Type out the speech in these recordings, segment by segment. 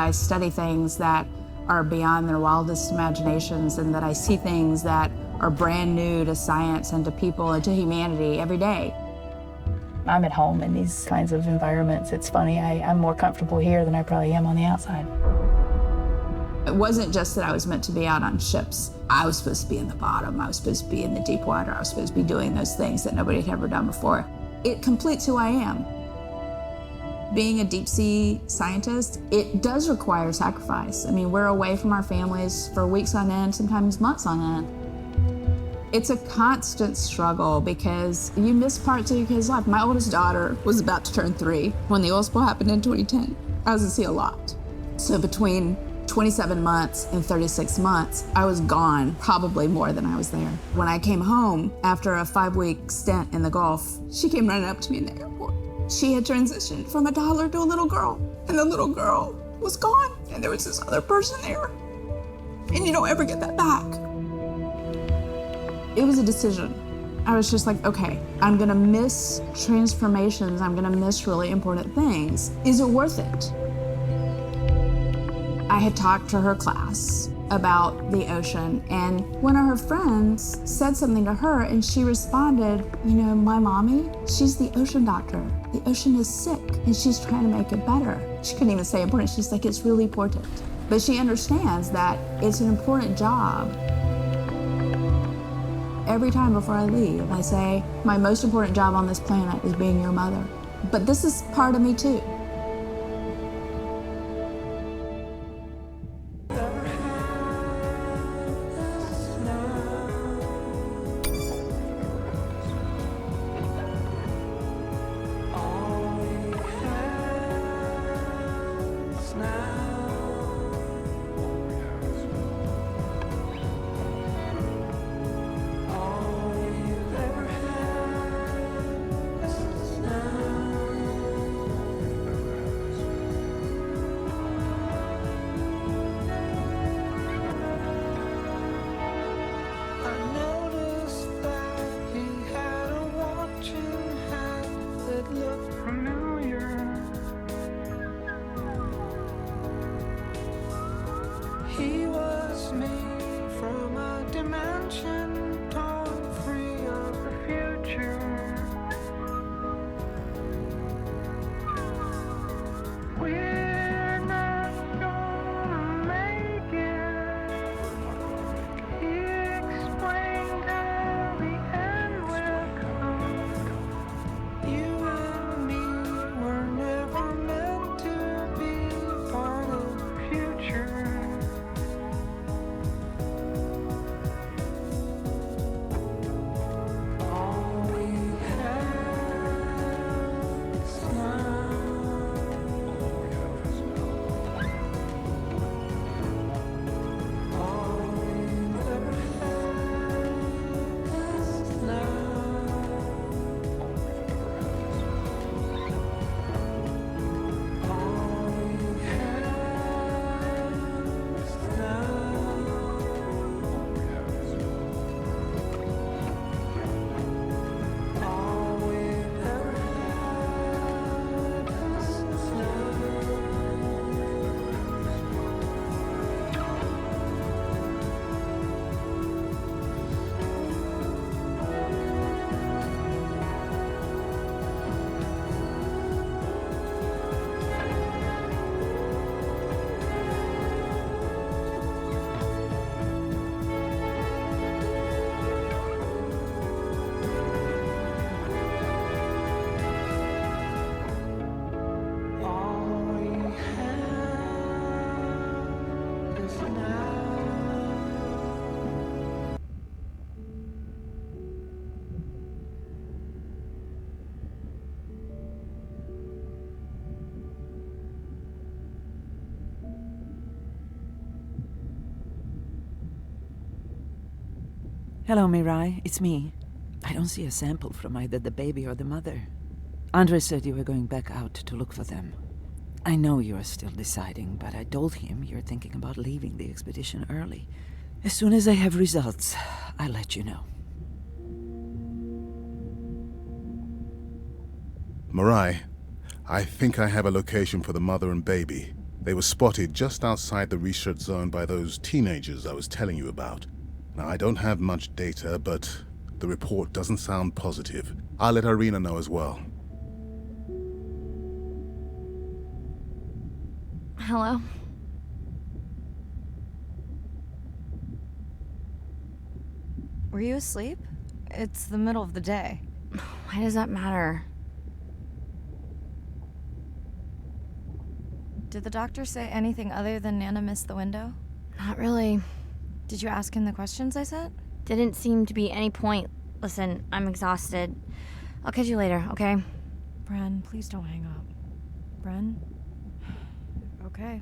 I study things that are beyond their wildest imaginations, and that I see things that are brand new to science and to people and to humanity every day. I'm at home in these kinds of environments. It's funny, I'm more comfortable here than I probably am on the outside. It wasn't just that I was meant to be out on ships. I was supposed to be in the bottom. I was supposed to be in the deep water. I was supposed to be doing those things that nobody had ever done before. It completes who I am. Being a deep sea scientist, it does require sacrifice. I mean, we're away from our families for weeks on end, sometimes months on end. It's a constant struggle because you miss parts of your kid's life. My oldest daughter was about to turn 3 when the oil spill happened in 2010. I was at sea a lot. So between 27 months and 36 months, I was gone probably more than I was there. When I came home after a 5-week stint in the Gulf, she came running up to me in the airport. She had transitioned from a toddler to a little girl, and the little girl was gone, and there was this other person there. And you don't ever get that back. It was a decision. I was just like, okay, I'm gonna miss transformations, I'm gonna miss really important things. Is it worth it? I had talked to her class about the ocean, and one of her friends said something to her, and she responded, you know, my mommy, she's the ocean doctor. The ocean is sick, and she's trying to make it better. She couldn't even say important, she's like, it's really important. But she understands that it's an important job. Every time before I leave, I say, my most important job on this planet is being your mother. But this is part of me too. He was me from a dimension torn free of the future. We're not gonna make it. He explained how the end will come. You and me were never meant to be part of the future. Hello, Mirai. It's me. I don't see a sample from either the baby or the mother. Andre said you were going back out to look for them. I know you are still deciding, but I told him you're thinking about leaving the expedition early. As soon as I have results, I'll let you know. Mirai, I think I have a location for the mother and baby. They were spotted just outside the research zone by those teenagers I was telling you about. Now, I don't have much data, but the report doesn't sound positive. I'll let Irina know as well. Hello? Were you asleep? It's the middle of the day. Why does that matter? Did the doctor say anything other than Nana missed the window? Not really. Did you ask him the questions I sent? Didn't seem to be any point. Listen, I'm exhausted. I'll catch you later, okay? Bren, please don't hang up. Bren? Okay.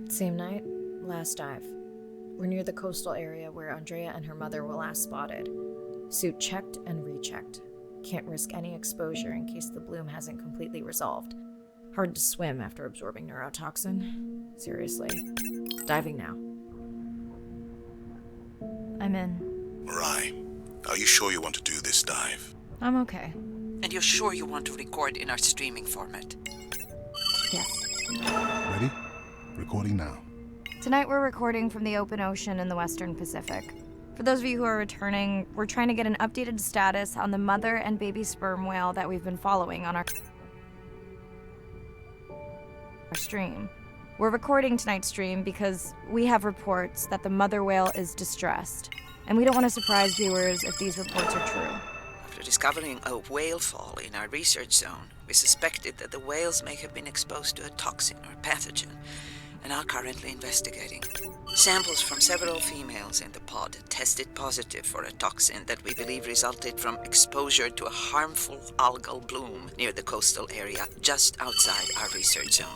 Same night, last dive. We're near the coastal area where Andrea and her mother were last spotted. Suit checked and rechecked. Can't risk any exposure in case the bloom hasn't completely resolved. Hard to swim after absorbing neurotoxin. Seriously. Diving now. I'm in. Right. Are you sure you want to do this dive? I'm okay. And you're sure you want to record in our streaming format? Yes. Ready? Recording now. Tonight we're recording from the open ocean in the Western Pacific. For those of you who are returning, we're trying to get an updated status on the mother and baby sperm whale that we've been following on our stream. We're recording tonight's stream because we have reports that the mother whale is distressed, and we don't want to surprise viewers if these reports are true. After discovering a whale fall in our research zone, we suspected that the whales may have been exposed to a toxin or pathogen, and are currently investigating. Samples from several females in the pod tested positive for a toxin that we believe resulted from exposure to a harmful algal bloom near the coastal area just outside our research zone.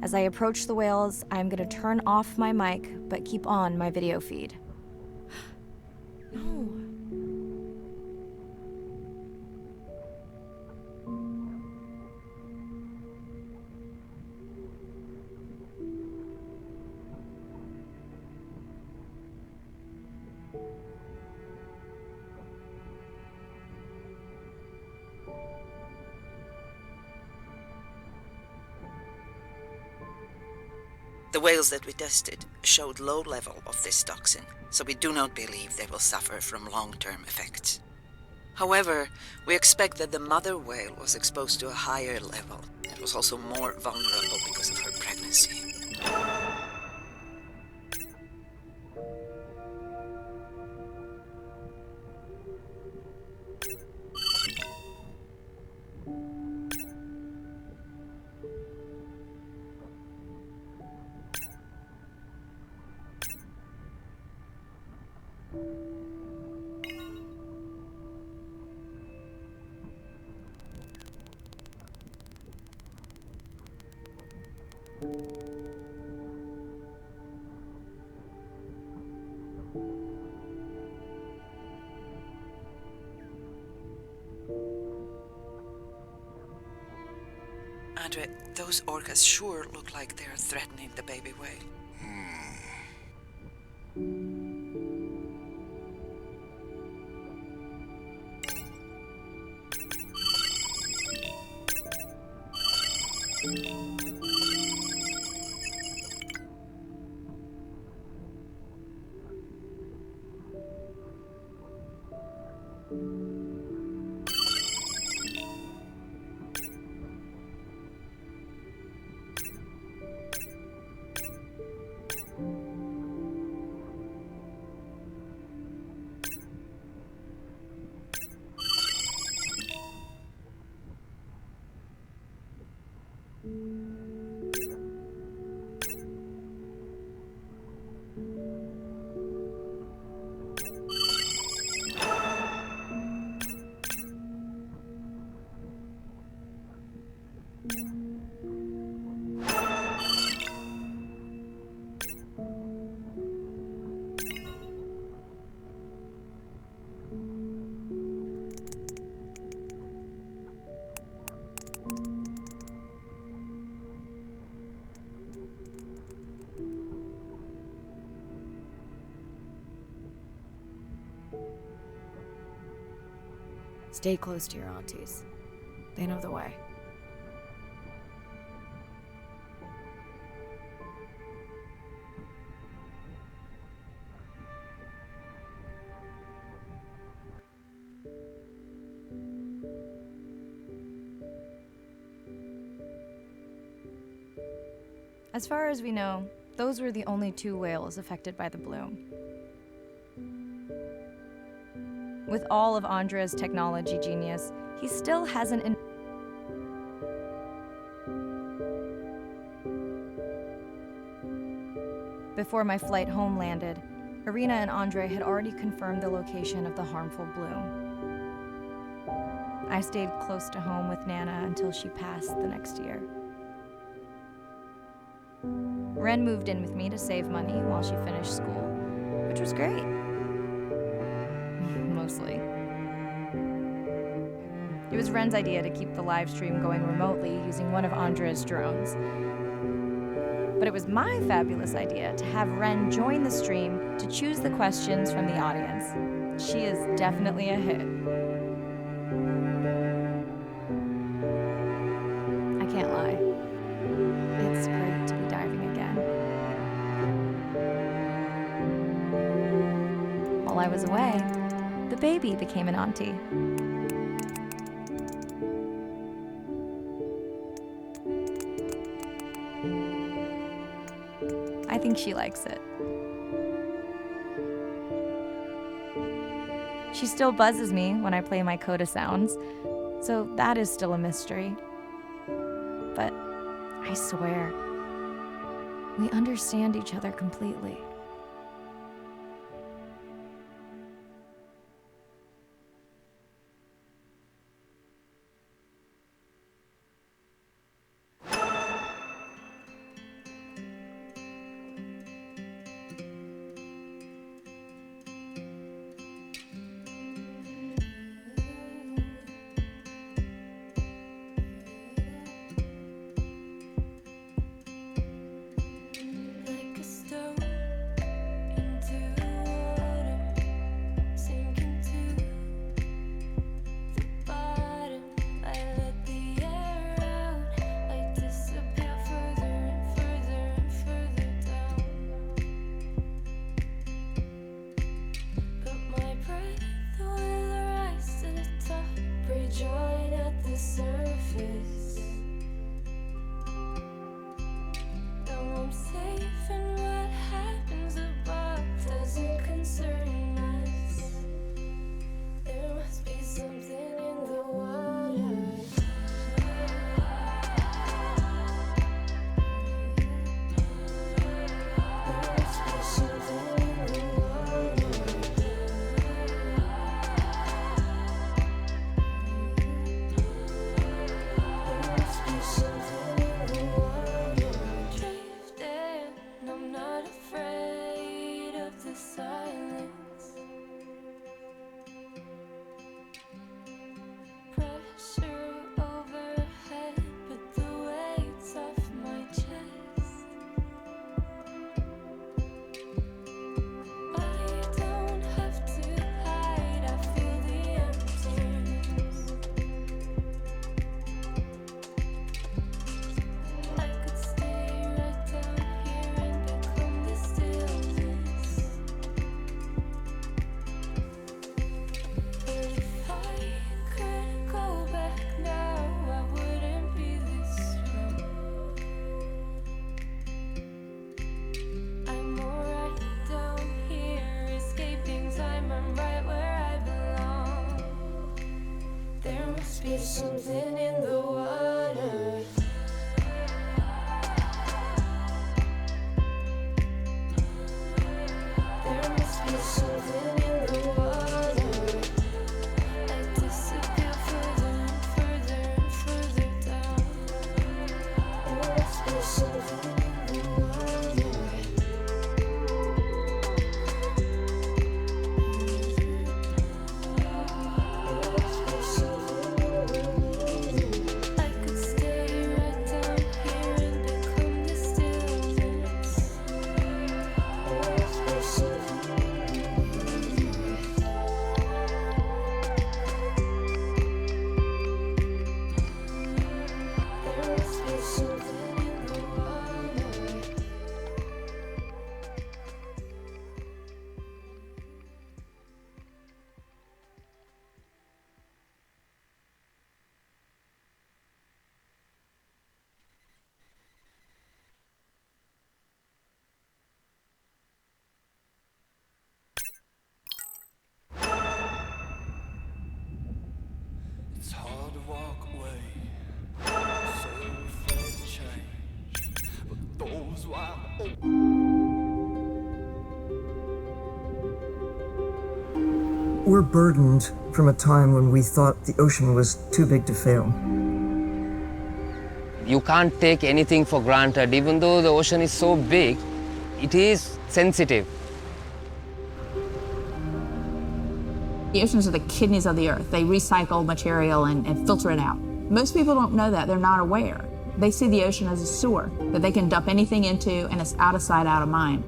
As I approach the whales, I'm gonna turn off my mic, but keep on my video feed. No. The whales that we tested showed low level of this toxin, so we do not believe they will suffer from long-term effects. However, we expect that the mother whale was exposed to a higher level and was also more vulnerable because of her pregnancy. Andre, those orcas sure look like they're threatening the baby whale. Stay close to your aunties. They know the way. As far as we know, those were the only 2 whales affected by the bloom. With all of Andrea's technology genius, he still hasn't. Before my flight home landed, Irina and Andre had already confirmed the location of the harmful bloom. I stayed close to home with Nana until she passed the next year. Ren moved in with me to save money while she finished school, which was great. Mostly. It was Ren's idea to keep the live stream going remotely using one of Andrea's drones. But it was my fabulous idea to have Ren join the stream to choose the questions from the audience. She is definitely a hit. I can't lie. It's great to be diving again. While I was away, the baby became an auntie. I think she likes it. She still buzzes me when I play my coda sounds, so that is still a mystery. But I swear, we understand each other completely. Drifting, I'm not afraid of the silence. be something in the water. There must be something in the water. I disappear further and further and further down. There must be something in the water. I could stay right down here and become the stillness. There must be something in the water. There must be something in the water. It's hard to walk away, so afraid to change. But those wild We're burdened from a time when we thought the ocean was too big to fail. You can't take anything for granted. Even though the ocean is so big, it is sensitive. The oceans are the kidneys of the earth. They recycle material and filter it out. Most people don't know that. They're not aware. They see the ocean as a sewer that they can dump anything into, and it's out of sight, out of mind.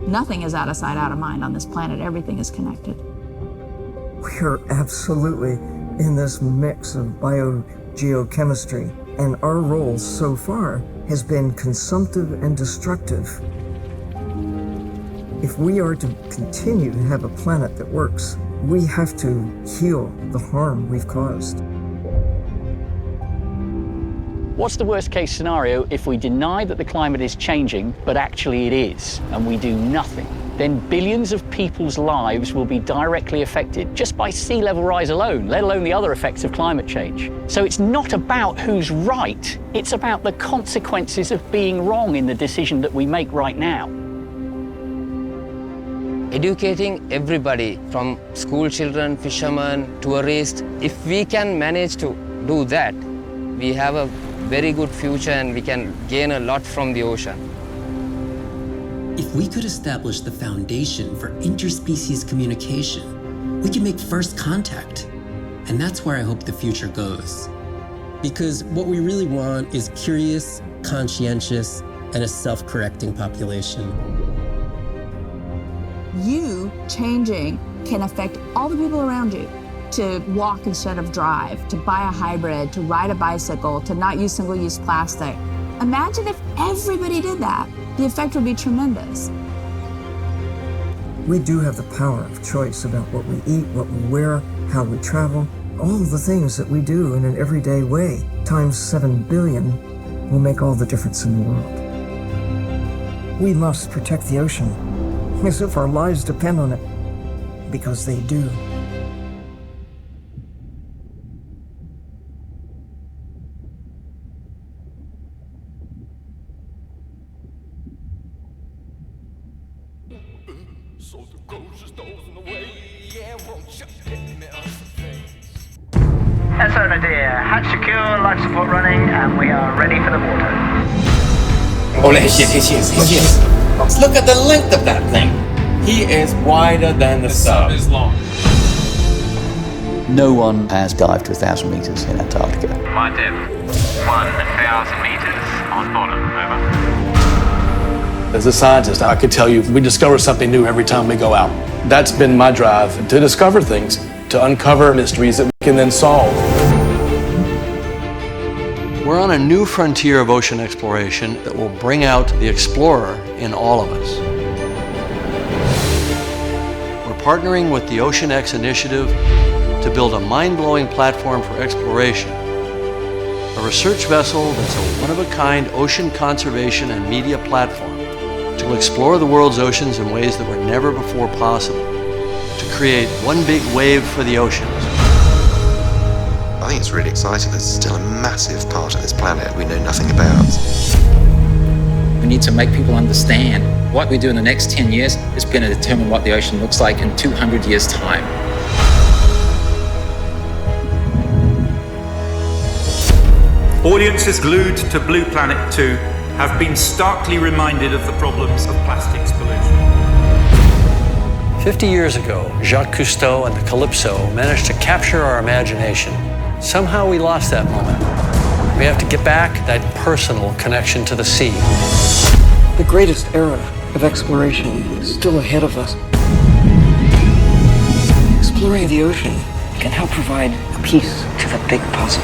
Nothing is out of sight, out of mind on this planet. Everything is connected. We are absolutely in this mix of biogeochemistry, and our role so far has been consumptive and destructive. If we are to continue to have a planet that works, we have to heal the harm we've caused. What's the worst case scenario if we deny that the climate is changing, but actually it is, and we do nothing? Then billions of people's lives will be directly affected just by sea level rise alone, let alone the other effects of climate change. So it's not about who's right, it's about the consequences of being wrong in the decision that we make right now. Educating everybody from school children, fishermen, tourists, if we can manage to do that, we have a very good future and we can gain a lot from the ocean. If we could establish the foundation for interspecies communication, we can make first contact. And that's where I hope the future goes. Because what we really want is curious, conscientious, and a self-correcting population. You changing can affect all the people around you. To walk instead of drive, to buy a hybrid, to ride a bicycle, to not use single-use plastic. Imagine if everybody did that. The effect would be tremendous. We do have the power of choice about what we eat, what we wear, how we travel. All the things that we do in an everyday way, times 7 billion, will make all the difference in the world. We must protect the ocean as if our lives depend on it, because they do. so the ghost just goes in the way. Yeah, won't you hit me on the face? And so, Nadir, hatch secure, life support running, and we are ready for the water. Oh, yes. Look at the length of that thing. He is wider than the sub. Is long. No one has dived to 1,000 meters in Antarctica. My depth, 1,000 meters on bottom, over. As a scientist, I could tell you we discover something new every time we go out. That's been my drive, to discover things, to uncover mysteries that we can then solve. We're on a new frontier of ocean exploration that will bring out the explorer in all of us. We're partnering with the Ocean X initiative to build a mind-blowing platform for exploration. A research vessel that's a one-of-a-kind ocean conservation and media platform to explore the world's oceans in ways that were never before possible, to create one big wave for the oceans. I think it's really exciting. There's still a massive part of this planet we know nothing about. We need to make people understand what we do in the next 10 years is going to determine what the ocean looks like in 200 years' time. Audiences glued to Blue Planet 2 have been starkly reminded of the problems of plastics pollution. 50 years ago, Jacques Cousteau and the Calypso managed to capture our imagination. Somehow we lost that moment. We have to get back that personal connection to the sea. The greatest era of exploration is still ahead of us. Exploring the ocean can help provide a piece to the big puzzle.